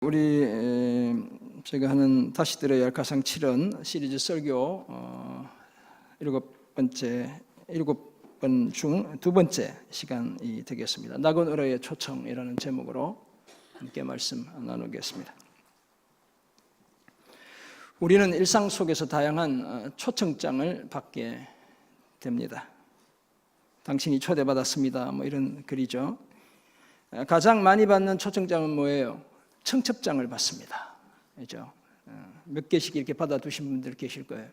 제가 하는 다시 들어야 가상 7원 시리즈 설교 7번 중 두 번째 시간이 되겠습니다. 낙원으로의 초청이라는 제목으로 함께 말씀 나누겠습니다. 우리는 일상 속에서 다양한 초청장을 받게 됩니다. 당신이 초대받았습니다. 이런 글이죠. 가장 많이 받는 초청장은 뭐예요? 청첩장을 받습니다. 그렇죠? 몇 개씩 이렇게 받아두신 분들 계실 거예요.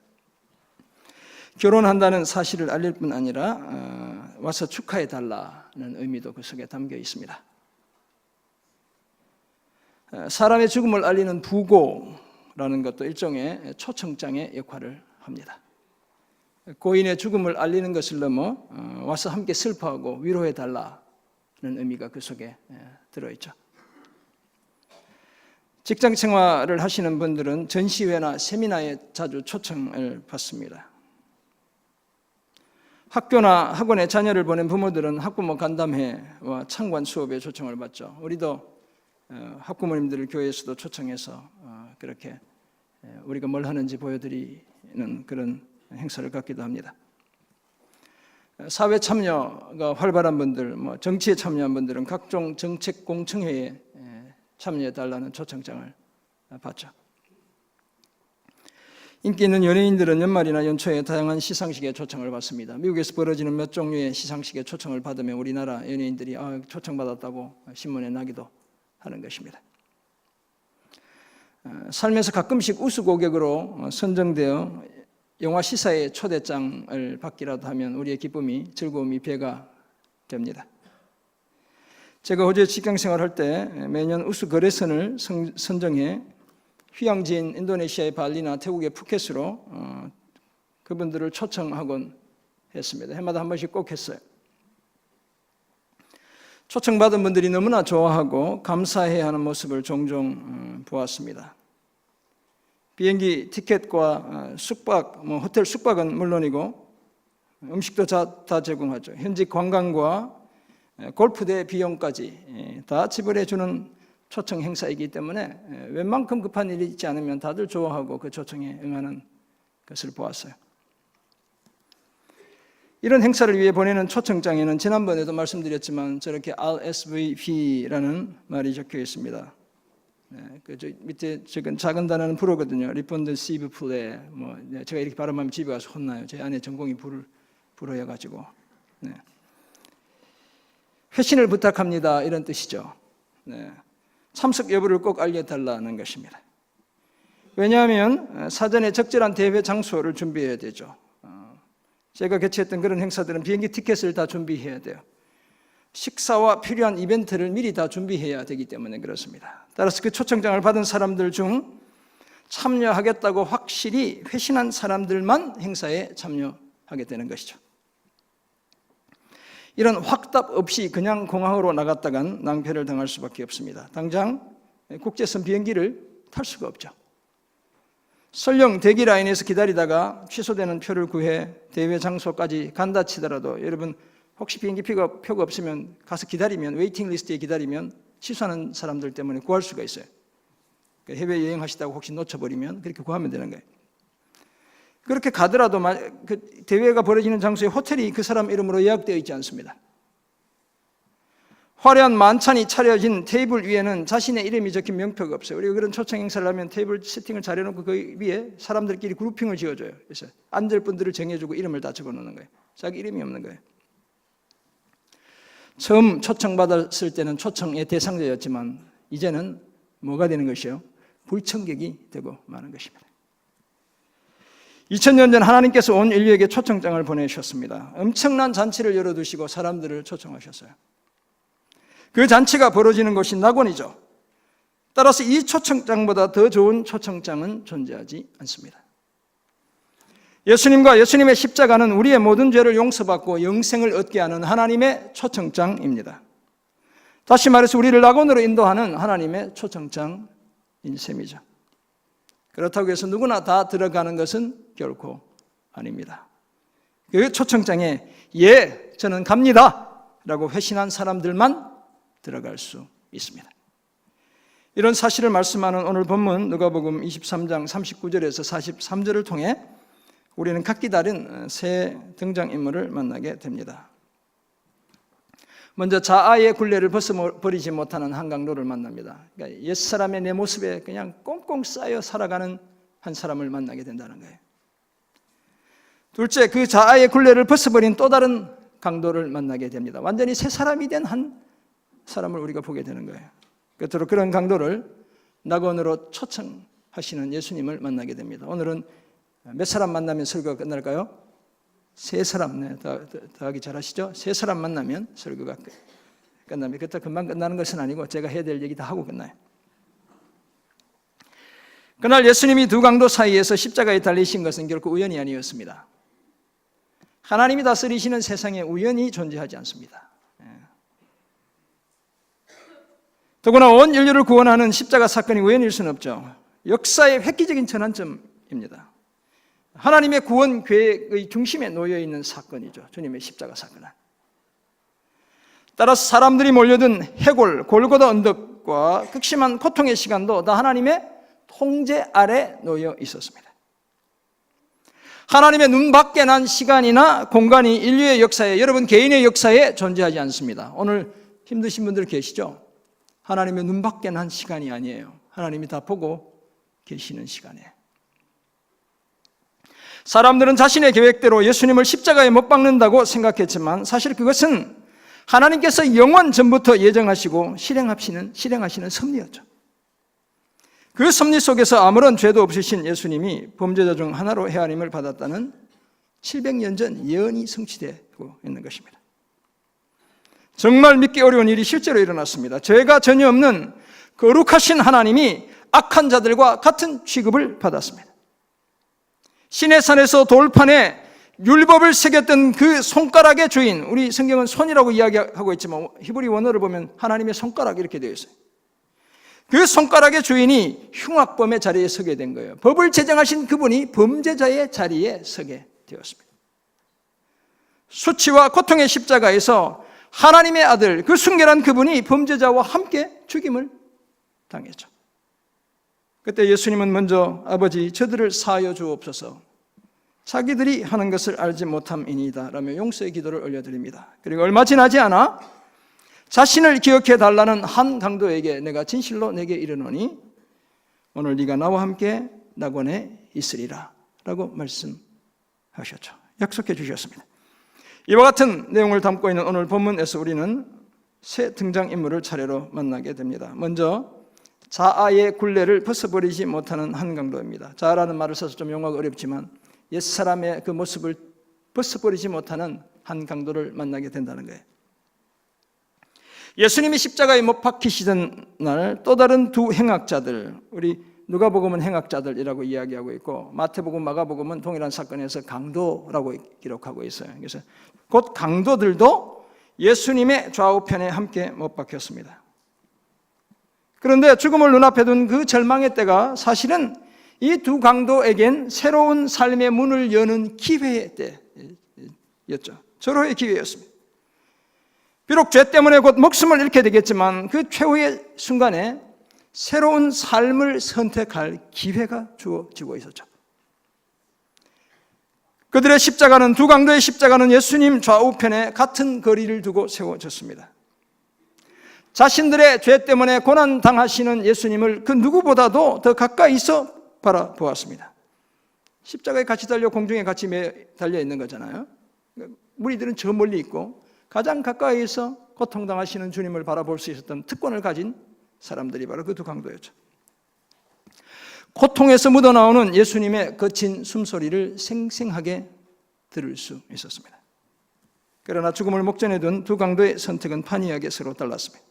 결혼한다는 사실을 알릴 뿐 아니라 와서 축하해 달라는 의미도 그 속에 담겨 있습니다. 사람의 죽음을 알리는 부고라는 것도 일종의 초청장의 역할을 합니다. 고인의 죽음을 알리는 것을 넘어 와서 함께 슬퍼하고 위로해 달라는 의미가 그 속에 들어있죠. 직장 생활을 하시는 분들은 전시회나 세미나에 자주 초청을 받습니다. 학교나 학원에 자녀를 보낸 부모들은 학부모 간담회와 창관 수업에 초청을 받죠. 우리도 학부모님들을 교회에서도 초청해서 그렇게 우리가 뭘 하는지 보여드리는 그런 행사를 갖기도 합니다. 사회 참여가 활발한 분들, 정치에 참여한 분들은 각종 정책 공청회에 참여해달라는 초청장을 받죠. 인기 있는 연예인들은 연말이나 연초에 다양한 시상식에 초청을 받습니다. 미국에서 벌어지는 몇 종류의 시상식에 초청을 받으면 우리나라 연예인들이 초청받았다고 신문에 나기도 하는 것입니다. 삶에서 가끔씩 우수고객으로 선정되어 영화 시사의 초대장을 받기라도 하면 우리의 기쁨이, 즐거움이 배가 됩니다. 제가 호주에 직장생활할 때 매년 우수 거래선을 선정해 휴양지인 인도네시아의 발리나 태국의 푸켓으로 그분들을 초청하곤 했습니다. 해마다 한 번씩 꼭 했어요. 초청받은 분들이 너무나 좋아하고 감사해야 하는 모습을 종종 보았습니다. 비행기 티켓과 숙박, 호텔 숙박은 물론이고 음식도 다 제공하죠. 현지 관광과 골프대 비용까지 다 지불해 주는 초청 행사이기 때문에 웬만큼 급한 일이 있지 않으면 다들 좋아하고 그 초청에 응하는 것을 보았어요. 이런 행사를 위해 보내는 초청장에는 지난번에도 말씀드렸지만 저렇게 RSVP라는 말이 적혀 있습니다. 밑에 작은 단어는 불어거든요. Responsive Play. 제가 이렇게 발음하면 집에 가서 혼나요. 제 아내 전공이 불어여가지고. 회신을 부탁합니다. 이런 뜻이죠. 참석 여부를 꼭 알려달라는 것입니다. 왜냐하면 사전에 적절한 대회 장소를 준비해야 되죠. 제가 개최했던 그런 행사들은 비행기 티켓을 다 준비해야 돼요. 식사와 필요한 이벤트를 미리 다 준비해야 되기 때문에 그렇습니다. 따라서 그 초청장을 받은 사람들 중 참여하겠다고 확실히 회신한 사람들만 행사에 참여하게 되는 것이죠. 이런 확답 없이 그냥 공항으로 나갔다간 낭패를 당할 수밖에 없습니다. 당장 국제선 비행기를 탈 수가 없죠. 설령 대기 라인에서 기다리다가 취소되는 표를 구해 대회 장소까지 간다 치더라도 여러분 혹시 비행기 표가 없으면 가서 기다리면 웨이팅 리스트에 기다리면 취소하는 사람들 때문에 구할 수가 있어요. 해외여행 하시다가 혹시 놓쳐버리면 그렇게 구하면 되는 거예요. 그렇게 가더라도 그 대회가 벌어지는 장소에 호텔이 그 사람 이름으로 예약되어 있지 않습니다. 화려한 만찬이 차려진 테이블 위에는 자신의 이름이 적힌 명표가 없어요. 우리가 그런 초청 행사를 하면 테이블 세팅을 잘 해놓고 그 위에 사람들끼리 그룹핑을 지어줘요. 그래서 앉을 분들을 정해주고 이름을 다 적어놓는 거예요. 자기 이름이 없는 거예요. 처음 초청받았을 때는 초청의 대상자였지만 이제는 뭐가 되는 것이요? 불청객이 되고 마는 것입니다. 2000년 전 하나님께서 온 인류에게 초청장을 보내셨습니다. 엄청난 잔치를 열어두시고 사람들을 초청하셨어요. 그 잔치가 벌어지는 곳이 낙원이죠. 따라서 이 초청장보다 더 좋은 초청장은 존재하지 않습니다. 예수님과 예수님의 십자가는 우리의 모든 죄를 용서받고 영생을 얻게 하는 하나님의 초청장입니다. 다시 말해서 우리를 낙원으로 인도하는 하나님의 초청장인 셈이죠. 그렇다고 해서 누구나 다 들어가는 것은 결코 아닙니다. 그 초청장에 저는 갑니다 라고 회신한 사람들만 들어갈 수 있습니다. 이런 사실을 말씀하는 오늘 본문 누가복음 23장 39절에서 43절을 통해 우리는 각기 다른 새 등장인물을 만나게 됩니다. 먼저 자아의 굴레를 벗어버리지 못하는 한 강도를 만납니다. 그러니까 옛사람의 내 모습에 그냥 꽁꽁 쌓여 살아가는 한 사람을 만나게 된다는 거예요. 둘째, 그 자아의 굴레를 벗어버린 또 다른 강도를 만나게 됩니다. 완전히 새 사람이 된 한 사람을 우리가 보게 되는 거예요. 끝으로 그런 강도를 낙원으로 초청하시는 예수님을 만나게 됩니다. 오늘은 몇 사람 만나면 설교가 끝날까요? 세 사람, 더하기 잘하시죠? 세 사람 만나면 설교가 끝납니다. 그때 금방 끝나는 것은 아니고 제가 해야 될 얘기 다 하고 끝나요. 그날 예수님이 두 강도 사이에서 십자가에 달리신 것은 결코 우연이 아니었습니다. 하나님이 다스리시는 세상에 우연이 존재하지 않습니다. 더구나 온 인류를 구원하는 십자가 사건이 우연일 수는 없죠. 역사의 획기적인 전환점입니다. 하나님의 구원 계획의 중심에 놓여 있는 사건이죠. 주님의 십자가 사건은. 따라서 사람들이 몰려든 해골, 골고다 언덕과 극심한 고통의 시간도 다 하나님의 통제 아래 놓여 있었습니다. 하나님의 눈 밖에 난 시간이나 공간이 인류의 역사에, 여러분 개인의 역사에 존재하지 않습니다. 오늘 힘드신 분들 계시죠? 하나님의 눈 밖에 난 시간이 아니에요. 하나님이 다 보고 계시는 시간이에요. 사람들은 자신의 계획대로 예수님을 십자가에 못 박는다고 생각했지만 사실 그것은 하나님께서 영원 전부터 예정하시고 실행하시는 섭리였죠. 그 섭리 속에서 아무런 죄도 없으신 예수님이 범죄자 중 하나로 헤아림을 받았다는 700년 전 예언이 성취되고 있는 것입니다. 정말 믿기 어려운 일이 실제로 일어났습니다. 죄가 전혀 없는 거룩하신 하나님이 악한 자들과 같은 취급을 받았습니다. 시내산에서 돌판에 율법을 새겼던 그 손가락의 주인, 우리 성경은 손이라고 이야기하고 있지만 히브리 원어를 보면 하나님의 손가락 이렇게 되어 있어요. 그 손가락의 주인이 흉악범의 자리에 서게 된 거예요. 법을 제정하신 그분이 범죄자의 자리에 서게 되었습니다. 수치와 고통의 십자가에서 하나님의 아들, 그 순결한 그분이 범죄자와 함께 죽임을 당했죠. 그때 예수님은 먼저 아버지 저들을 사하여 주옵소서, 자기들이 하는 것을 알지 못함이니이다 라며 용서의 기도를 올려드립니다. 그리고 얼마 지나지 않아 자신을 기억해 달라는 한 강도에게 내가 진실로 내게 이르노니 오늘 네가 나와 함께 낙원에 있으리라 라고 말씀하셨죠. 약속해 주셨습니다. 이와 같은 내용을 담고 있는 오늘 본문에서 우리는 새 등장인물을 차례로 만나게 됩니다. 먼저 자아의 굴레를 벗어버리지 못하는 한 강도입니다. 자아라는 말을 써서 좀 용어가 어렵지만 옛사람의 그 모습을 벗어버리지 못하는 한 강도를 만나게 된다는 거예요. 예수님이 십자가에 못 박히시던 날 또 다른 두 행악자들, 우리 누가복음은 행악자들이라고 이야기하고 있고 마태복음, 마가복음은 동일한 사건에서 강도라고 기록하고 있어요. 그래서 곧 강도들도 예수님의 좌우편에 함께 못 박혔습니다. 그런데 죽음을 눈앞에 둔 그 절망의 때가 사실은 이 두 강도에겐 새로운 삶의 문을 여는 기회의 때였죠. 절호의 기회였습니다. 비록 죄 때문에 곧 목숨을 잃게 되겠지만 그 최후의 순간에 새로운 삶을 선택할 기회가 주어지고 있었죠. 그들의 십자가는, 두 강도의 십자가는 예수님 좌우편에 같은 거리를 두고 세워졌습니다. 자신들의 죄 때문에 고난당하시는 예수님을 그 누구보다도 더 가까이서 바라보았습니다. 십자가에 같이 달려 공중에 같이 달려 있는 거잖아요. 무리들은 저 멀리 있고 가장 가까이서 고통당하시는 주님을 바라볼 수 있었던 특권을 가진 사람들이 바로 그 두 강도였죠. 고통에서 묻어나오는 예수님의 거친 숨소리를 생생하게 들을 수 있었습니다. 그러나 죽음을 목전에 둔 두 강도의 선택은 판이하게 서로 달랐습니다.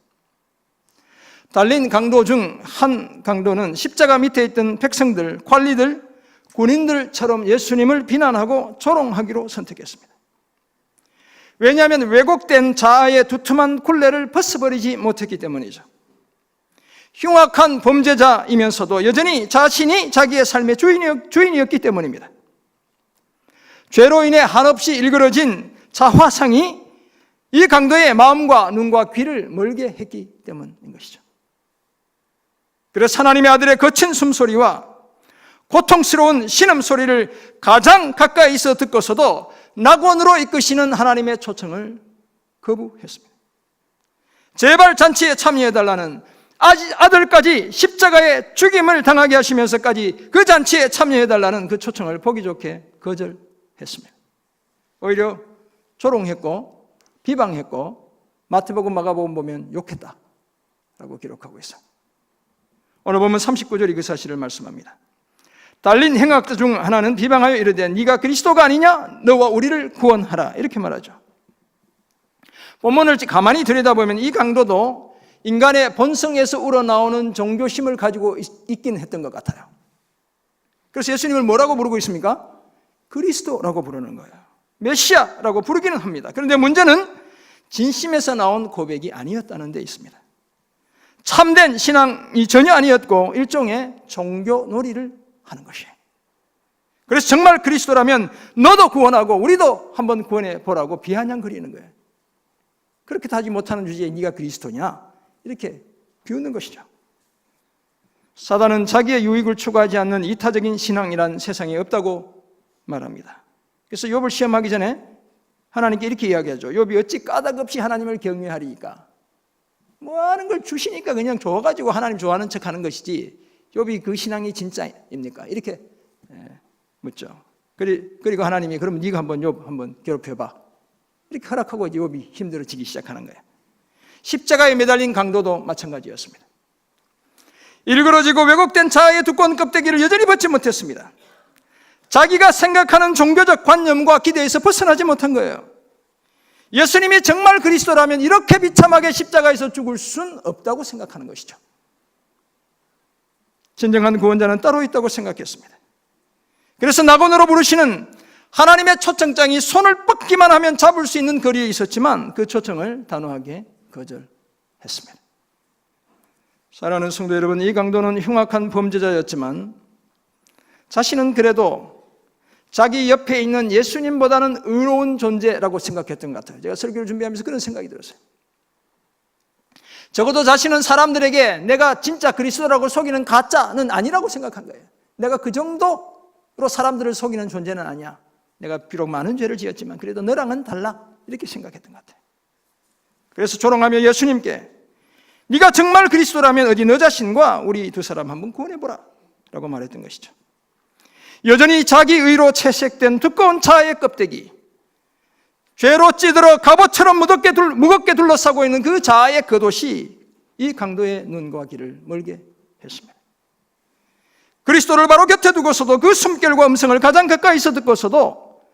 달린 강도 중 한 강도는 십자가 밑에 있던 백성들, 관리들, 군인들처럼 예수님을 비난하고 조롱하기로 선택했습니다. 왜냐하면 왜곡된 자아의 두툼한 굴레를 벗어버리지 못했기 때문이죠. 흉악한 범죄자이면서도 여전히 자신이 자기의 삶의 주인이었기 때문입니다. 죄로 인해 한없이 일그러진 자화상이 이 강도의 마음과 눈과 귀를 멀게 했기 때문인 것이죠. 그래서 하나님의 아들의 거친 숨소리와 고통스러운 신음소리를 가장 가까이서 듣고서도 낙원으로 이끄시는 하나님의 초청을 거부했습니다. 제발 잔치에 참여해달라는 아들까지 십자가의 죽임을 당하게 하시면서까지 그 잔치에 참여해달라는 그 초청을 보기 좋게 거절했습니다. 오히려 조롱했고 비방했고 마태복음 마가복음 보면 욕했다라고 기록하고 있어요. 오늘 보면 39절이 그 사실을 말씀합니다. 달린 행악자 중 하나는 비방하여 이르되 네가 그리스도가 아니냐? 너와 우리를 구원하라. 이렇게 말하죠. 본문을 가만히 들여다보면 이 강도도 인간의 본성에서 우러나오는 종교심을 가지고 있긴 했던 것 같아요. 그래서 예수님을 뭐라고 부르고 있습니까? 그리스도라고 부르는 거예요. 메시아라고 부르기는 합니다. 그런데 문제는 진심에서 나온 고백이 아니었다는 데 있습니다. 참된 신앙이 전혀 아니었고 일종의 종교 놀이를 하는 것이에요. 그래서 정말 그리스도라면 너도 구원하고 우리도 한번 구원해 보라고 비아냥거리는 거예요. 그렇게 하지 못하는 주제에 네가 그리스도냐? 이렇게 비웃는 것이죠. 사단은 자기의 유익을 추구하지 않는 이타적인 신앙이란 세상에 없다고 말합니다. 그래서 욥을 시험하기 전에 하나님께 이렇게 이야기하죠. 욥이 어찌 까닭없이 하나님을 경외하리까? 뭐 하는 걸 주시니까 그냥 줘가지고 하나님 좋아하는 척하는 것이지 욥이 그 신앙이 진짜입니까? 이렇게 묻죠. 그리고 하나님이 그럼 네가 한번 욥 한번 괴롭혀봐. 이렇게 허락하고 욥이 힘들어지기 시작하는 거예요. 십자가에 매달린 강도도 마찬가지였습니다. 일그러지고 왜곡된 자아의 두꺼운 껍데기를 여전히 벗지 못했습니다. 자기가 생각하는 종교적 관념과 기대에서 벗어나지 못한 거예요. 예수님이 정말 그리스도라면 이렇게 비참하게 십자가에서 죽을 수는 없다고 생각하는 것이죠. 진정한 구원자는 따로 있다고 생각했습니다. 그래서 낙원으로 부르시는 하나님의 초청장이 손을 뻗기만 하면 잡을 수 있는 거리에 있었지만 그 초청을 단호하게 거절했습니다. 사랑하는 성도 여러분, 이 강도는 흉악한 범죄자였지만 자신은 그래도 자기 옆에 있는 예수님보다는 의로운 존재라고 생각했던 것 같아요. 제가 설교를 준비하면서 그런 생각이 들었어요. 적어도 자신은 사람들에게 내가 진짜 그리스도라고 속이는 가짜는 아니라고 생각한 거예요. 내가 그 정도로 사람들을 속이는 존재는 아니야. 내가 비록 많은 죄를 지었지만 그래도 너랑은 달라. 이렇게 생각했던 것 같아요. 그래서 조롱하며 예수님께 네가 정말 그리스도라면 어디 너 자신과 우리 두 사람 한번 구원해보라 라고 말했던 것이죠. 여전히 자기 의로 채색된 두꺼운 자아의 껍데기, 죄로 찌들어 갑옷처럼 무겁게 둘러싸고 있는 그 자아의 겉옷이 이 강도의 눈과 귀를 멀게 했습니다. 그리스도를 바로 곁에 두고서도 그 숨결과 음성을 가장 가까이서 듣고서도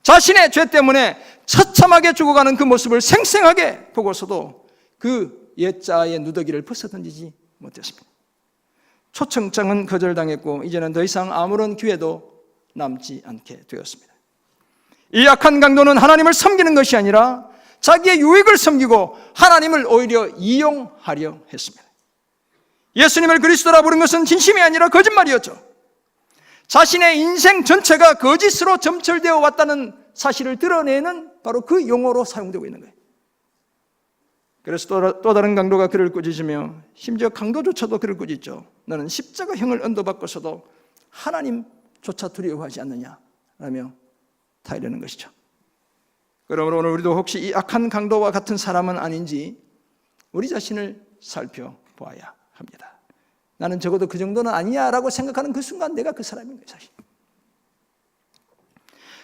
자신의 죄 때문에 처참하게 죽어가는 그 모습을 생생하게 보고서도 그 옛자아의 누더기를 벗어던지지 못했습니다. 초청장은 거절당했고 이제는 더 이상 아무런 기회도 남지 않게 되었습니다. 이 악한 강도는 하나님을 섬기는 것이 아니라 자기의 유익을 섬기고 하나님을 오히려 이용하려 했습니다. 예수님을 그리스도라 부른 것은 진심이 아니라 거짓말이었죠. 자신의 인생 전체가 거짓으로 점철되어 왔다는 사실을 드러내는 바로 그 용어로 사용되고 있는 거예요. 그래서 또 다른 강도가 그를 꾸짖으며 심지어 강도조차도 그를 꾸짖죠. 너는 십자가형을 언도받고서도 하나님조차 두려워하지 않느냐라며 타이르는 것이죠. 그러므로 오늘 우리도 혹시 이 악한 강도와 같은 사람은 아닌지 우리 자신을 살펴보아야 합니다. 나는 적어도 그 정도는 아니야 라고 생각하는 그 순간 내가 그 사람인 거예요. 사실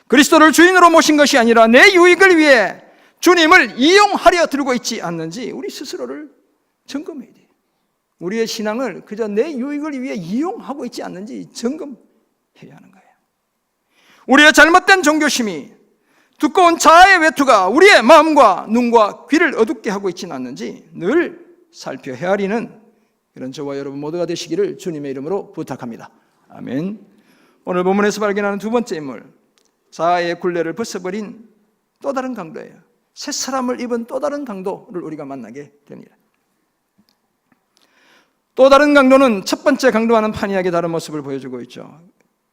그리스도를 주인으로 모신 것이 아니라 내 유익을 위해 주님을 이용하려 들고 있지 않는지 우리 스스로를 점검해야 돼요. 우리의 신앙을 그저 내 유익을 위해 이용하고 있지 않는지 점검해야 하는 거예요. 우리의 잘못된 종교심이 두꺼운 자아의 외투가 우리의 마음과 눈과 귀를 어둡게 하고 있지는 않는지 늘 살펴 헤아리는 그런 저와 여러분 모두가 되시기를 주님의 이름으로 부탁합니다. 아멘. 오늘 본문에서 발견하는 두 번째 인물, 자아의 굴레를 벗어버린 또 다른 강도예요. 새 사람을 입은 또 다른 강도를 우리가 만나게 됩니다. 또 다른 강도는 첫 번째 강도와는 판이하게 다른 모습을 보여주고 있죠.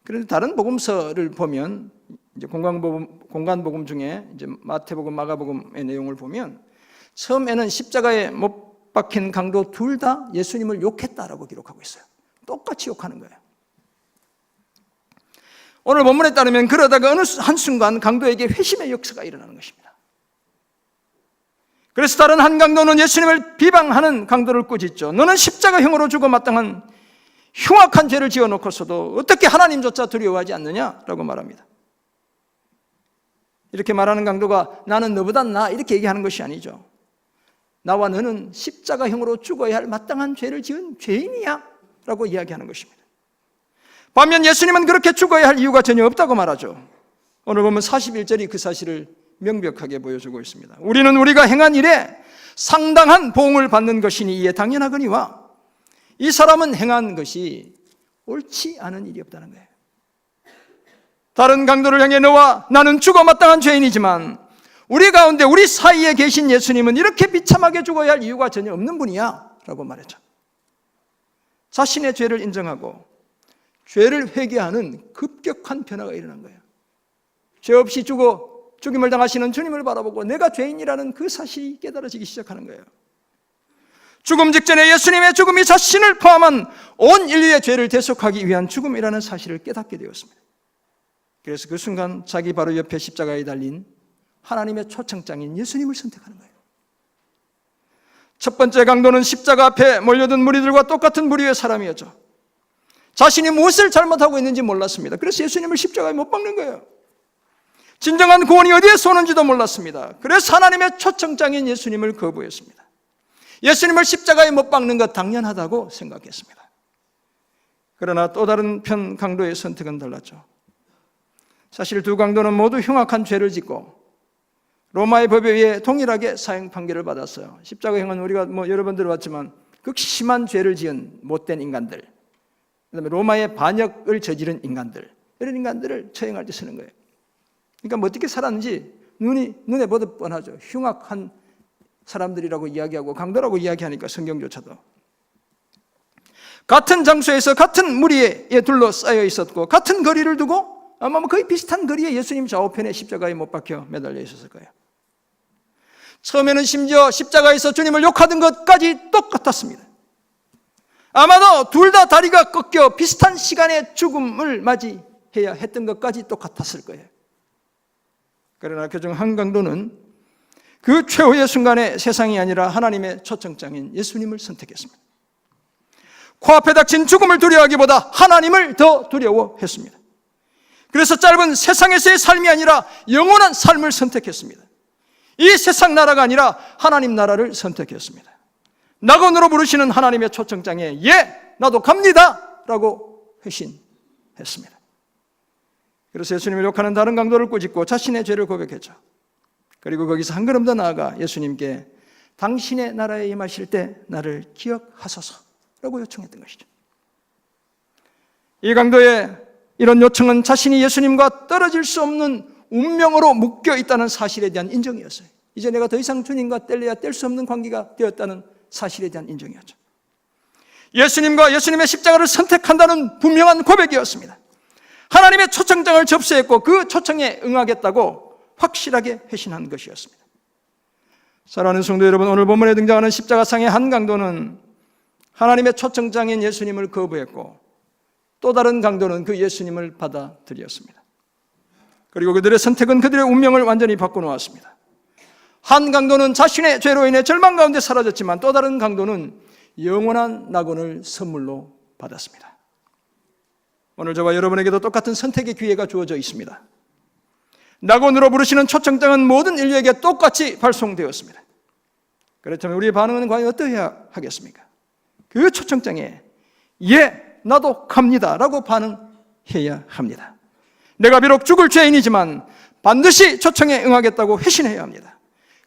그런데 다른 복음서를 보면 이제 공간복음 중에 이제 마태복음, 마가복음의 내용을 보면 처음에는 십자가에 못 박힌 강도 둘 다 예수님을 욕했다라고 기록하고 있어요. 똑같이 욕하는 거예요. 오늘 본문에 따르면 그러다가 어느 한순간 강도에게 회심의 역사가 일어나는 것입니다. 그래서 다른 한 강도는 예수님을 비방하는 강도를 꾸짖죠. 너는 십자가형으로 죽어 마땅한 흉악한 죄를 지어놓고서도 어떻게 하나님조차 두려워하지 않느냐라고 말합니다. 이렇게 말하는 강도가 나는 너보다 나 이렇게 얘기하는 것이 아니죠. 나와 너는 십자가형으로 죽어야 할 마땅한 죄를 지은 죄인이야 라고 이야기하는 것입니다. 반면 예수님은 그렇게 죽어야 할 이유가 전혀 없다고 말하죠. 오늘 보면 41절이 그 사실을 명백하게 보여주고 있습니다. 우리는 우리가 행한 일에 상당한 보응을 받는 것이니 이에 당연하거니와 이 사람은 행한 것이 옳지 않은 일이 없다는 거예요. 다른 강도를 향해 너와 나는 죽어 마땅한 죄인이지만 우리 가운데 우리 사이에 계신 예수님은 이렇게 비참하게 죽어야 할 이유가 전혀 없는 분이야 라고 말했죠. 자신의 죄를 인정하고 죄를 회개하는 급격한 변화가 일어난 거예요. 죄 없이 죽임을 당하시는 주님을 바라보고 내가 죄인이라는 그 사실이 깨달아지기 시작하는 거예요. 죽음 직전에 예수님의 죽음이 자신을 포함한 온 인류의 죄를 대속하기 위한 죽음이라는 사실을 깨닫게 되었습니다. 그래서 그 순간 자기 바로 옆에 십자가에 달린 하나님의 초청장인 예수님을 선택하는 거예요. 첫 번째 강도는 십자가 앞에 몰려든 무리들과 똑같은 부류의 사람이었죠. 자신이 무엇을 잘못하고 있는지 몰랐습니다. 그래서 예수님을 십자가에 못 박는 거예요. 진정한 구원이 어디에서 오는지도 몰랐습니다. 그래서 하나님의 초청장인 예수님을 거부했습니다. 예수님을 십자가에 못 박는 것 당연하다고 생각했습니다. 그러나 또 다른 편 강도의 선택은 달랐죠. 사실 두 강도는 모두 흉악한 죄를 짓고 로마의 법에 의해 동일하게 사형 판결을 받았어요. 십자가형은 우리가 여러 번 들어봤지만 극심한 죄를 지은 못된 인간들, 그다음에 로마의 반역을 저지른 인간들, 이런 인간들을 처형할 때 쓰는 거예요. 그러니까 어떻게 살았는지 눈에 보듯 뻔하죠. 흉악한 사람들이라고 이야기하고 강도라고 이야기하니까 성경조차도. 같은 장소에서 같은 무리에 둘러싸여 있었고 같은 거리를 두고 아마 거의 비슷한 거리에 예수님 좌우편에 십자가에 못 박혀 매달려 있었을 거예요. 처음에는 심지어 십자가에서 주님을 욕하던 것까지 똑같았습니다. 아마도 둘 다 다리가 꺾여 비슷한 시간에 죽음을 맞이해야 했던 것까지 똑같았을 거예요. 그러나 그중 한 강도는 그 최후의 순간에 세상이 아니라 하나님의 초청장인 예수님을 선택했습니다. 코앞에 닥친 죽음을 두려워하기보다 하나님을 더 두려워했습니다. 그래서 짧은 세상에서의 삶이 아니라 영원한 삶을 선택했습니다. 이 세상 나라가 아니라 하나님 나라를 선택했습니다. 낙원으로 부르시는 하나님의 초청장에 예, 나도 갑니다 라고 회신했습니다. 그래서 예수님을 욕하는 다른 강도를 꾸짖고 자신의 죄를 고백했죠. 그리고 거기서 한 걸음 더 나아가 예수님께 당신의 나라에 임하실 때 나를 기억하소서라고 요청했던 것이죠. 이 강도의 이런 요청은 자신이 예수님과 떨어질 수 없는 운명으로 묶여 있다는 사실에 대한 인정이었어요. 이제 내가 더 이상 주님과 뗄래야 뗄 수 없는 관계가 되었다는 사실에 대한 인정이었죠. 예수님과 예수님의 십자가를 선택한다는 분명한 고백이었습니다. 하나님의 초청장을 접수했고 그 초청에 응하겠다고 확실하게 회신한 것이었습니다. 사랑하는 성도 여러분, 오늘 본문에 등장하는 십자가상의 한 강도는 하나님의 초청장인 예수님을 거부했고 또 다른 강도는 그 예수님을 받아들였습니다. 그리고 그들의 선택은 그들의 운명을 완전히 바꿔놓았습니다. 한 강도는 자신의 죄로 인해 절망 가운데 사라졌지만 또 다른 강도는 영원한 낙원을 선물로 받았습니다. 오늘 저와 여러분에게도 똑같은 선택의 기회가 주어져 있습니다. 낙원으로 부르시는 초청장은 모든 인류에게 똑같이 발송되었습니다. 그렇다면 우리의 반응은 과연 어떠해야 하겠습니까? 그 초청장에 예, 나도 갑니다 라고 반응해야 합니다. 내가 비록 죽을 죄인이지만 반드시 초청에 응하겠다고 회신해야 합니다.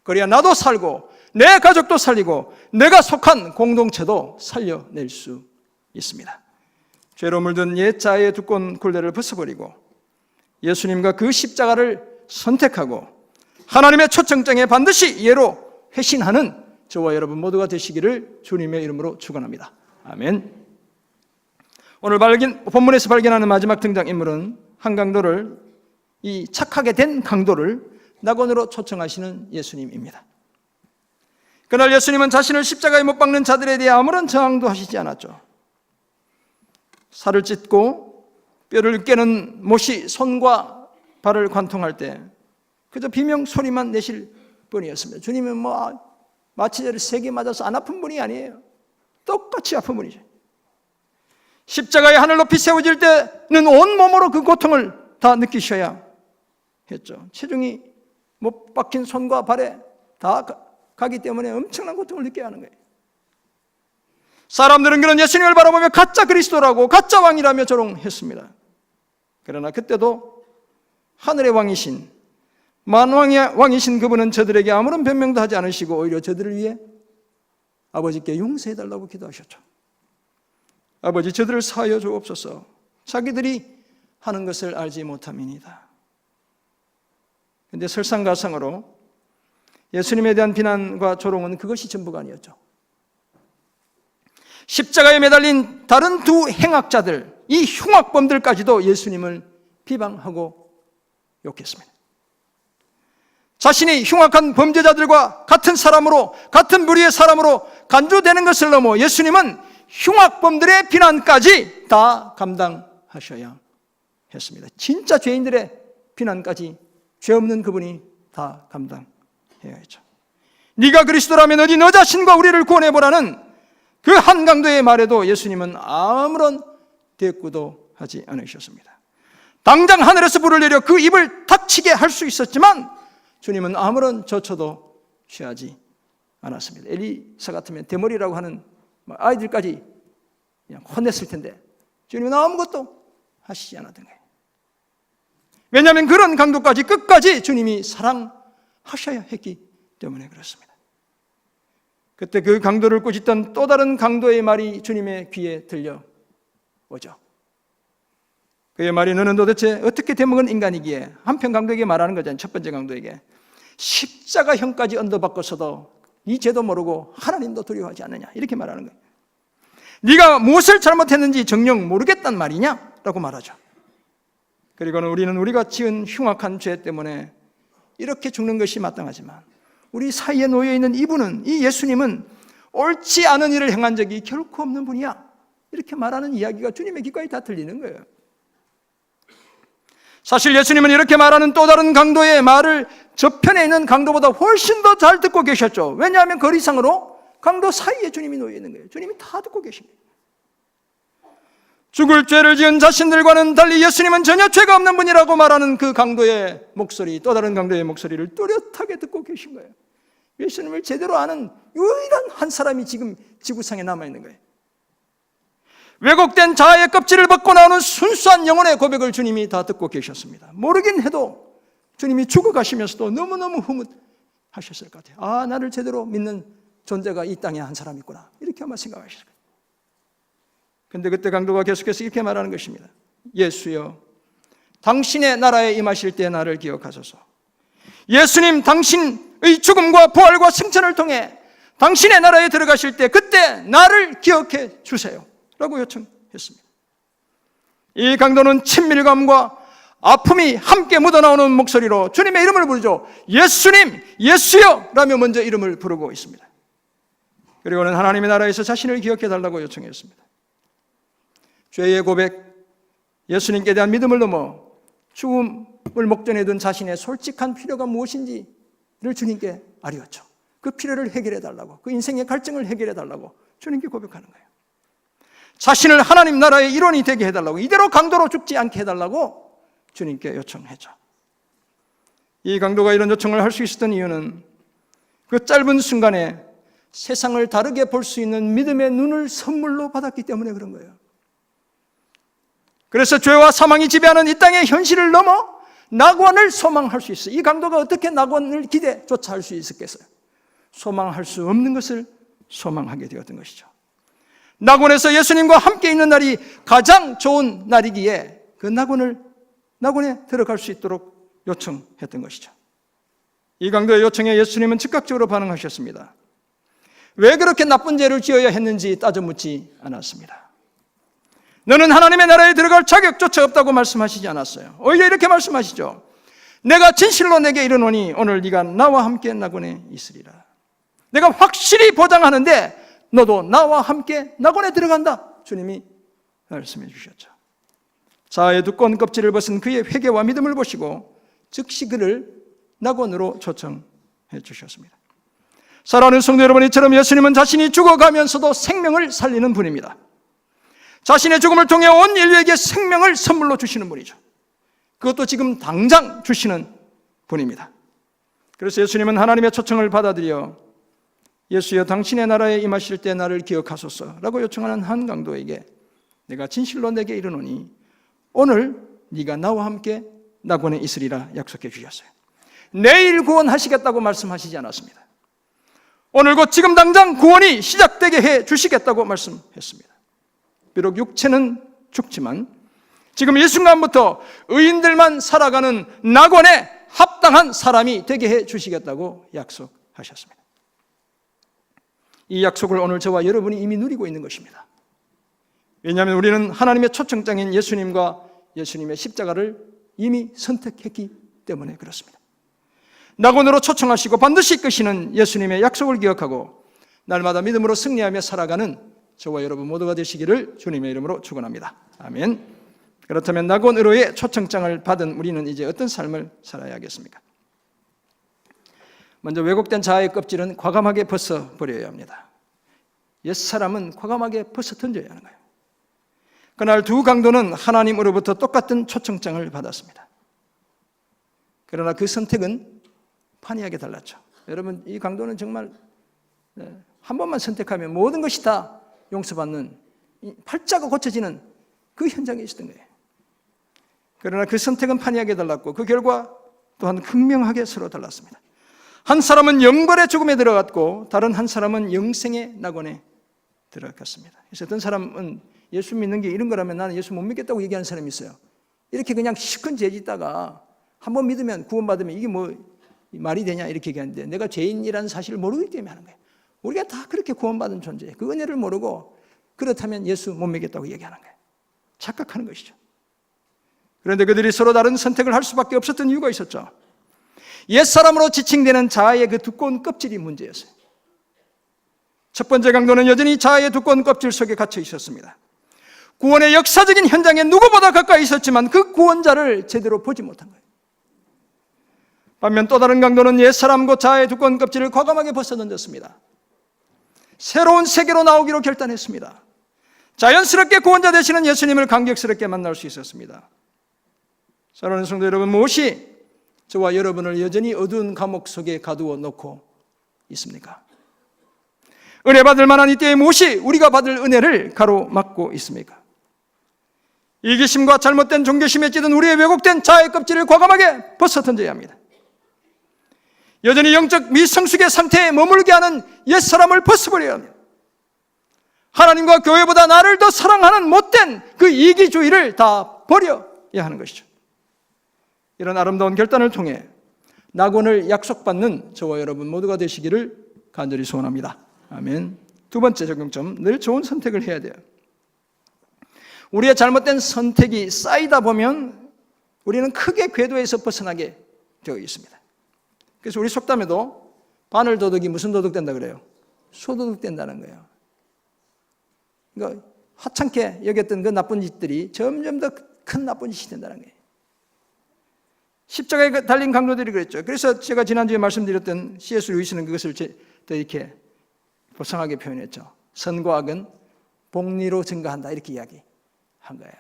그래야 나도 살고 내 가족도 살리고 내가 속한 공동체도 살려낼 수 있습니다. 죄로 물든 옛 자아의 두꺼운 굴레를 벗어버리고 예수님과 그 십자가를 선택하고 하나님의 초청장에 반드시 예로 회신하는 저와 여러분 모두가 되시기를 주님의 이름으로 축원합니다. 아멘. 오늘 본문에서 발견하는 마지막 등장인물은 한 강도를, 이 착하게 된 강도를 낙원으로 초청하시는 예수님입니다. 그날 예수님은 자신을 십자가에 못 박는 자들에 대해 아무런 저항도 하시지 않았죠. 살을 찢고 뼈를 깨는 못이 손과 발을 관통할 때 그저 비명 소리만 내실 분이었습니다. 주님은 마취제를 3개 맞아서 안 아픈 분이 아니에요. 똑같이 아픈 분이죠. 십자가에 하늘 높이 세워질 때는 온몸으로 그 고통을 다 느끼셔야 했죠. 체중이 못 박힌 손과 발에 다 가기 때문에 엄청난 고통을 느껴야 하는 거예요. 사람들은 그런 예수님을 바라보며 가짜 그리스도라고 가짜 왕이라며 조롱했습니다. 그러나 그때도 하늘의 왕이신 만왕의 왕이신 그분은 저들에게 아무런 변명도 하지 않으시고 오히려 저들을 위해 아버지께 용서해달라고 기도하셨죠. 아버지, 저들을 사하여 주옵소서. 자기들이 하는 것을 알지 못함이니이다. 그런데 설상가상으로 예수님에 대한 비난과 조롱은 그것이 전부가 아니었죠. 십자가에 매달린 다른 두 행악자들, 이 흉악범들까지도 예수님을 비방하고 욕했습니다. 자신이 흉악한 범죄자들과 같은 사람으로, 같은 부류의 사람으로 간주되는 것을 넘어 예수님은 흉악범들의 비난까지 다 감당하셔야 했습니다. 진짜 죄인들의 비난까지 죄 없는 그분이 다 감당해야 했죠. 네가 그리스도라면 어디 너 자신과 우리를 구원해보라는 그 한강도의 말에도 예수님은 아무런 대꾸도 하지 않으셨습니다. 당장 하늘에서 불을 내려 그 입을 닥치게 할 수 있었지만 주님은 아무런 조처도 취하지 않았습니다. 엘리사 같으면 대머리라고 하는 아이들까지 그냥 혼냈을 텐데 주님은 아무것도 하시지 않았던 거예요. 왜냐하면 그런 강도까지 끝까지 주님이 사랑하셔야 했기 때문에 그렇습니다. 그때 그 강도를 꾸짖던 또 다른 강도의 말이 주님의 귀에 들려오죠. 그의 말이 너는 도대체 어떻게 되먹은 인간이기에, 한편 강도에게 말하는 거잖아요. 첫 번째 강도에게 십자가형까지 언도받고서도 이 죄도 모르고 하나님도 두려워하지 않느냐, 이렇게 말하는 거예요. 네가 무엇을 잘못했는지 정녕 모르겠단 말이냐? 라고 말하죠. 그리고는 우리는 우리가 지은 흉악한 죄 때문에 이렇게 죽는 것이 마땅하지만 우리 사이에 놓여있는 이분은, 이 예수님은 옳지 않은 일을 행한 적이 결코 없는 분이야, 이렇게 말하는 이야기가 주님의 귀까지 다 들리는 거예요. 사실 예수님은 이렇게 말하는 또 다른 강도의 말을 저편에 있는 강도보다 훨씬 더 잘 듣고 계셨죠. 왜냐하면 거리상으로 강도 사이에 주님이 놓여 있는 거예요. 주님이 다 듣고 계신 거예요. 죽을 죄를 지은 자신들과는 달리 예수님은 전혀 죄가 없는 분이라고 말하는 그 강도의 목소리, 또 다른 강도의 목소리를 뚜렷하게 듣고 계신 거예요. 예수님을 제대로 아는 유일한 한 사람이 지금 지구상에 남아있는 거예요. 왜곡된 자아의 껍질을 벗고 나오는 순수한 영혼의 고백을 주님이 다 듣고 계셨습니다. 모르긴 해도 주님이 죽어가시면서도 너무너무 흐뭇하셨을 것 같아요. 아, 나를 제대로 믿는 존재가 이 땅에 한 사람 있구나, 이렇게 아마 생각하셨을 거예요. 그런데 그때 강도가 계속해서 이렇게 말하는 것입니다. 예수여, 당신의 나라에 임하실 때 나를 기억하소서. 예수님, 당신의 죽음과 부활과 승천을 통해 당신의 나라에 들어가실 때 그때 나를 기억해 주세요 라고 요청했습니다. 이 강도는 친밀감과 아픔이 함께 묻어나오는 목소리로 주님의 이름을 부르죠. 예수님, 예수여 라며 먼저 이름을 부르고 있습니다. 그리고는 하나님의 나라에서 자신을 기억해 달라고 요청했습니다. 죄의 고백, 예수님께 대한 믿음을 넘어 죽음을 목전에 둔 자신의 솔직한 필요가 무엇인지를 주님께 아뢰었죠. 그 필요를 해결해 달라고, 그 인생의 갈증을 해결해 달라고 주님께 고백하는 거예요. 자신을 하나님 나라의 일원이 되게 해달라고, 이대로 강도로 죽지 않게 해달라고 주님께 요청했죠. 이 강도가 이런 요청을 할 수 있었던 이유는 그 짧은 순간에 세상을 다르게 볼 수 있는 믿음의 눈을 선물로 받았기 때문에 그런 거예요. 그래서 죄와 사망이 지배하는 이 땅의 현실을 넘어 낙원을 소망할 수 있어요. 이 강도가 어떻게 낙원을 기대조차 할 수 있었겠어요? 소망할 수 없는 것을 소망하게 되었던 것이죠. 낙원에서 예수님과 함께 있는 날이 가장 좋은 날이기에 그 낙원에 들어갈 수 있도록 요청했던 것이죠. 이 강도의 요청에 예수님은 즉각적으로 반응하셨습니다. 왜 그렇게 나쁜 죄를 지어야 했는지 따져 묻지 않았습니다. 너는 하나님의 나라에 들어갈 자격조차 없다고 말씀하시지 않았어요. 오히려 이렇게 말씀하시죠. 내가 진실로 내게 이르노니 오늘 네가 나와 함께 낙원에 있으리라. 내가 확실히 보장하는데 너도 나와 함께 낙원에 들어간다. 주님이 말씀해 주셨죠. 자아의 두꺼운 껍질을 벗은 그의 회개와 믿음을 보시고 즉시 그를 낙원으로 초청해 주셨습니다. 사랑하는 성도 여러분, 이처럼 예수님은 자신이 죽어가면서도 생명을 살리는 분입니다. 자신의 죽음을 통해 온 인류에게 생명을 선물로 주시는 분이죠. 그것도 지금 당장 주시는 분입니다. 그래서 예수님은 하나님의 초청을 받아들여 예수여 당신의 나라에 임하실 때 나를 기억하소서라고 요청하는 한 강도에게 내가 진실로 내게 이르노니 오늘 네가 나와 함께 낙원에 있으리라 약속해 주셨어요. 내일 구원하시겠다고 말씀하시지 않았습니다. 오늘 곧 지금 당장 구원이 시작되게 해 주시겠다고 말씀했습니다. 비록 육체는 죽지만 지금 이 순간부터 의인들만 살아가는 낙원에 합당한 사람이 되게 해 주시겠다고 약속하셨습니다. 이 약속을 오늘 저와 여러분이 이미 누리고 있는 것입니다. 왜냐하면 우리는 하나님의 초청장인 예수님과 예수님의 십자가를 이미 선택했기 때문에 그렇습니다. 낙원으로 초청하시고 반드시 이끄시는 예수님의 약속을 기억하고 날마다 믿음으로 승리하며 살아가는 저와 여러분 모두가 되시기를 주님의 이름으로 축원합니다. 아멘. 그렇다면 낙원으로의 초청장을 받은 우리는 이제 어떤 삶을 살아야 하겠습니까? 먼저 왜곡된 자아의 껍질은 과감하게 벗어버려야 합니다. 옛사람은 과감하게 벗어 던져야 하는 거예요. 그날 두 강도는 하나님으로부터 똑같은 초청장을 받았습니다. 그러나 그 선택은 판이하게 달랐죠. 여러분, 이 강도는 정말 한 번만 선택하면 모든 것이 다 용서받는, 팔자가 고쳐지는 그 현장에 있었던 거예요. 그러나 그 선택은 판이하게 달랐고 그 결과 또한 극명하게 서로 달랐습니다. 한 사람은 영벌의 죽음에 들어갔고 다른 한 사람은 영생의 낙원에 들어갔습니다. 그래서 어떤 사람은 예수 믿는 게 이런 거라면 나는 예수 못 믿겠다고 얘기하는 사람이 있어요. 이렇게 그냥 시큰 죄 짓다가 한번 믿으면 구원받으면 이게 뭐 말이 되냐 이렇게 얘기하는데 내가 죄인이라는 사실을 모르기 때문에 하는 거예요. 우리가 다 그렇게 구원받은 존재예요. 그 은혜를 모르고 그렇다면 예수 못 믿겠다고 얘기하는 거예요. 착각하는 것이죠. 그런데 그들이 서로 다른 선택을 할 수밖에 없었던 이유가 있었죠. 옛사람으로 지칭되는 자아의 그 두꺼운 껍질이 문제였어요. 첫 번째 강도는 여전히 자아의 두꺼운 껍질 속에 갇혀 있었습니다. 구원의 역사적인 현장에 누구보다 가까이 있었지만 그 구원자를 제대로 보지 못한 거예요. 반면 또 다른 강도는 옛사람과 자아의 두꺼운 껍질을 과감하게 벗어던졌습니다. 새로운 세계로 나오기로 결단했습니다. 자연스럽게 구원자 되시는 예수님을 감격스럽게 만날 수 있었습니다. 사랑하는 성도 여러분, 무엇이 저와 여러분을 여전히 어두운 감옥 속에 가두어 놓고 있습니까? 은혜 받을 만한 이때에 무엇이 우리가 받을 은혜를 가로막고 있습니까? 이기심과 잘못된 종교심에 찌든 우리의 왜곡된 자아의 껍질을 과감하게 벗어 던져야 합니다. 여전히 영적 미성숙의 상태에 머물게 하는 옛사람을 벗어버려야 합니다. 하나님과 교회보다 나를 더 사랑하는 못된 그 이기주의를 다 버려야 하는 것이죠. 이런 아름다운 결단을 통해 낙원을 약속받는 저와 여러분 모두가 되시기를 간절히 소원합니다. 아멘. 두 번째 적용점, 늘 좋은 선택을 해야 돼요. 우리의 잘못된 선택이 쌓이다 보면 우리는 크게 궤도에서 벗어나게 되어 있습니다. 그래서 우리 속담에도 바늘 도둑이 무슨 도둑 된다 그래요? 소도둑 된다는 거예요. 그러니까 하찮게 여겼던 그 나쁜 짓들이 점점 더 큰 나쁜 짓이 된다는 거예요. 십자가에 달린 강도들이 그랬죠. 그래서 제가 지난주에 말씀드렸던 C.S. 루이스는 그것을 더 이렇게 보상하게 표현했죠. 선과 악은 복리로 증가한다 이렇게 이야기한 거예요.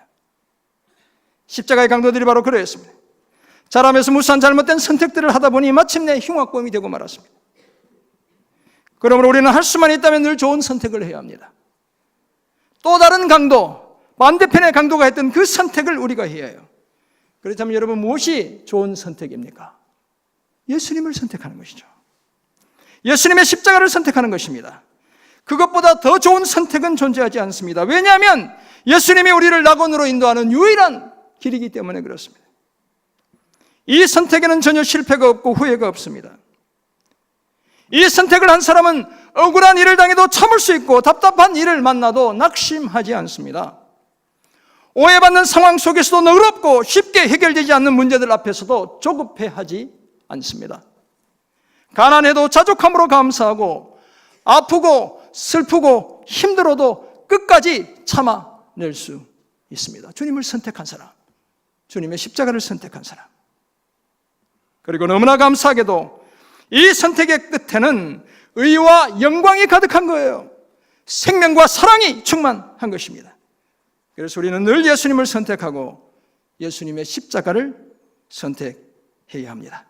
십자가의 강도들이 바로 그러했습니다. 자라면서 무수한 잘못된 선택들을 하다 보니 마침내 흉악범이 되고 말았습니다. 그러므로 우리는 할 수만 있다면 늘 좋은 선택을 해야 합니다. 또 다른 강도, 반대편의 강도가 했던 그 선택을 우리가 해야 해요. 그렇다면 여러분 무엇이 좋은 선택입니까? 예수님을 선택하는 것이죠. 예수님의 십자가를 선택하는 것입니다. 그것보다 더 좋은 선택은 존재하지 않습니다. 왜냐하면 예수님이 우리를 낙원으로 인도하는 유일한 길이기 때문에 그렇습니다. 이 선택에는 전혀 실패가 없고 후회가 없습니다. 이 선택을 한 사람은 억울한 일을 당해도 참을 수 있고 답답한 일을 만나도 낙심하지 않습니다. 오해받는 상황 속에서도 너그럽고 쉽게 해결되지 않는 문제들 앞에서도 조급해하지 않습니다. 가난해도 자족함으로 감사하고 아프고 슬프고 힘들어도 끝까지 참아낼 수 있습니다. 주님을 선택한 사람, 주님의 십자가를 선택한 사람. 그리고 너무나 감사하게도 이 선택의 끝에는 의와 영광이 가득한 거예요. 생명과 사랑이 충만한 것입니다. 그래서 우리는 늘 예수님을 선택하고 예수님의 십자가를 선택해야 합니다.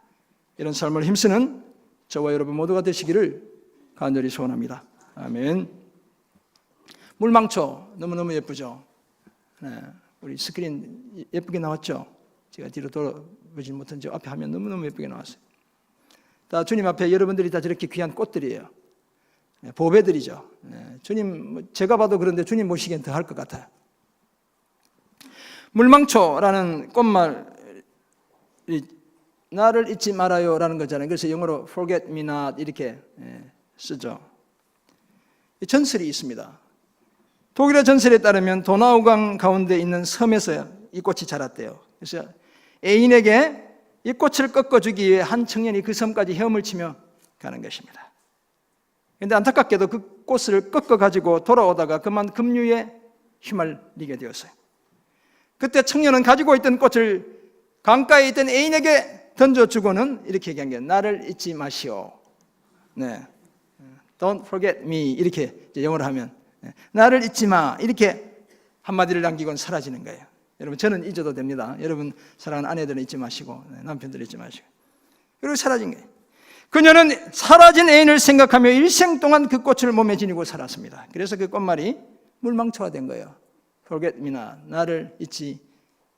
이런 삶을 힘쓰는 저와 여러분 모두가 되시기를 간절히 소원합니다. 아멘. 물망초 너무너무 예쁘죠? 네, 우리 스크린 예쁘게 나왔죠? 제가 뒤로 돌아보지 못한 저 앞에 하면 너무너무 예쁘게 나왔어요. 다 주님 앞에 여러분들이 다 저렇게 귀한 꽃들이에요. 네, 보배들이죠. 네, 주님, 제가 봐도 그런데 주님 모시기엔 더 할 것 같아요. 물망초라는 꽃말이 나를 잊지 말아요 라는 거잖아요. 그래서 영어로 forget me not 이렇게 쓰죠. 전설이 있습니다. 독일의 전설에 따르면 도나우강 가운데 있는 섬에서 이 꽃이 자랐대요. 그래서 애인에게 이 꽃을 꺾어주기 위해 한 청년이 그 섬까지 헤엄을 치며 가는 것입니다. 그런데 안타깝게도 그 꽃을 꺾어가지고 돌아오다가 그만 급류에 휘말리게 되었어요. 그때 청년은 가지고 있던 꽃을 강가에 있던 애인에게 던져주고는 이렇게 얘기한 게 나를 잊지 마시오. 네. Don't forget me 이렇게 영어로 하면 나를 잊지 마 이렇게 한마디를 남기고는 사라지는 거예요. 여러분 저는 잊어도 됩니다. 여러분 사랑하는 아내들은 잊지 마시고 남편들 잊지 마시고. 그리고 사라진 거예요. 그녀는 사라진 애인을 생각하며 일생 동안 그 꽃을 몸에 지니고 살았습니다. 그래서 그 꽃말이 물망초가 된 거예요. Forget me not. 나를 잊지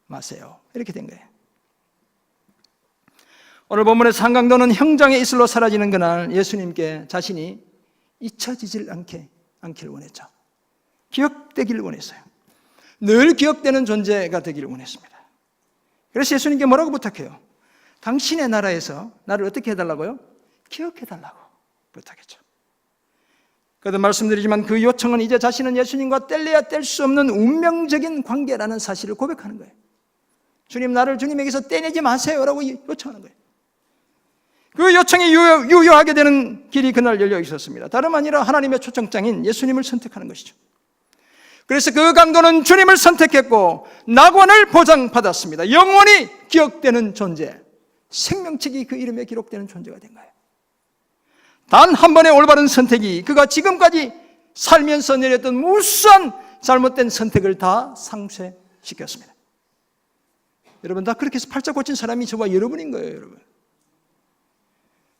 마세요. 이렇게 된 거예요. 오늘 본문에서 한 강도는 형장의 이슬로 사라지는 그날 예수님께 자신이 잊혀지질 않기를 원했죠. 기억되기를 원했어요. 늘 기억되는 존재가 되기를 원했습니다. 그래서 예수님께 뭐라고 부탁해요? 당신의 나라에서 나를 어떻게 해달라고요? 기억해달라고 부탁했죠. 그래도 말씀드리지만 그 요청은 이제 자신은 예수님과 뗄래야 뗄 수 없는 운명적인 관계라는 사실을 고백하는 거예요. 주님, 나를 주님에게서 떼내지 마세요라고 요청하는 거예요. 그 요청이 유효하게 되는 길이 그날 열려 있었습니다. 다름 아니라 하나님의 초청장인 예수님을 선택하는 것이죠. 그래서 그 강도는 주님을 선택했고 낙원을 보장받았습니다. 영원히 기억되는 존재, 생명책이 그 이름에 기록되는 존재가 된 거예요. 단 한 번의 올바른 선택이 그가 지금까지 살면서 내렸던 무수한 잘못된 선택을 다 상쇄시켰습니다. 여러분, 다 그렇게 해서 팔자 고친 사람이 저와 여러분인 거예요. 여러분,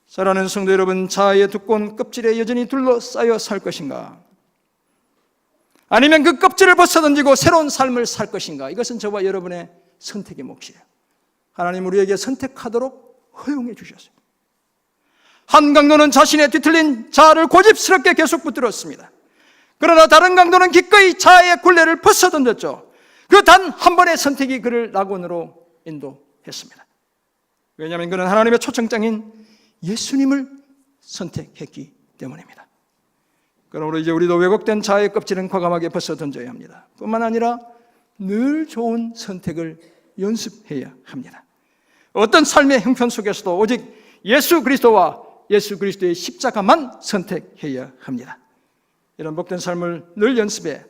사랑하는 성도 여러분, 자아의 두꺼운 껍질에 여전히 둘러싸여 살 것인가? 아니면 그 껍질을 벗어던지고 새로운 삶을 살 것인가? 이것은 저와 여러분의 선택의 몫이에요. 하나님 우리에게 선택하도록 허용해 주셨어요. 한 강도는 자신의 뒤틀린 자아를 고집스럽게 계속 붙들었습니다. 그러나 다른 강도는 기꺼이 자아의 굴레를 벗어던졌죠. 그 단 한 번의 선택이 그를 낙원으로 인도했습니다. 왜냐하면 그는 하나님의 초청장인 예수님을 선택했기 때문입니다. 그러므로 이제 우리도 왜곡된 자아의 껍질은 과감하게 벗어던져야 합니다. 뿐만 아니라 늘 좋은 선택을 연습해야 합니다. 어떤 삶의 형편 속에서도 오직 예수 그리스도와 예수 그리스도의 십자가만 선택해야 합니다. 이런 복된 삶을 늘 연습해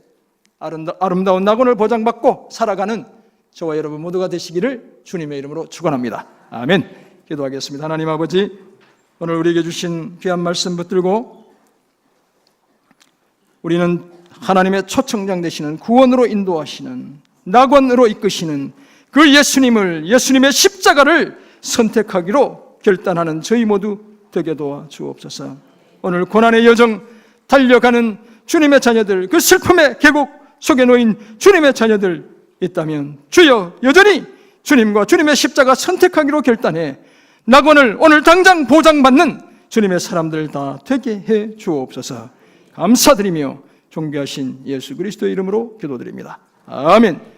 아름다운 낙원을 보장받고 살아가는 저와 여러분 모두가 되시기를 주님의 이름으로 축원합니다. 아멘. 기도하겠습니다. 하나님 아버지, 오늘 우리에게 주신 귀한 말씀 붙들고 우리는 하나님의 초청장 되시는 구원으로 인도하시는 낙원으로 이끄시는 그 예수님의 십자가를 선택하기로 결단하는 저희 모두 되게 도와 주옵소서. 오늘 고난의 여정 달려가는 주님의 자녀들, 그 슬픔의 계곡 속에 놓인 주님의 자녀들 있다면 주여 여전히 주님과 주님의 십자가 선택하기로 결단해 낙원을 오늘 당장 보장받는 주님의 사람들 다 되게 해 주옵소서. 감사드리며 존귀하신 예수 그리스도의 이름으로 기도드립니다. 아멘.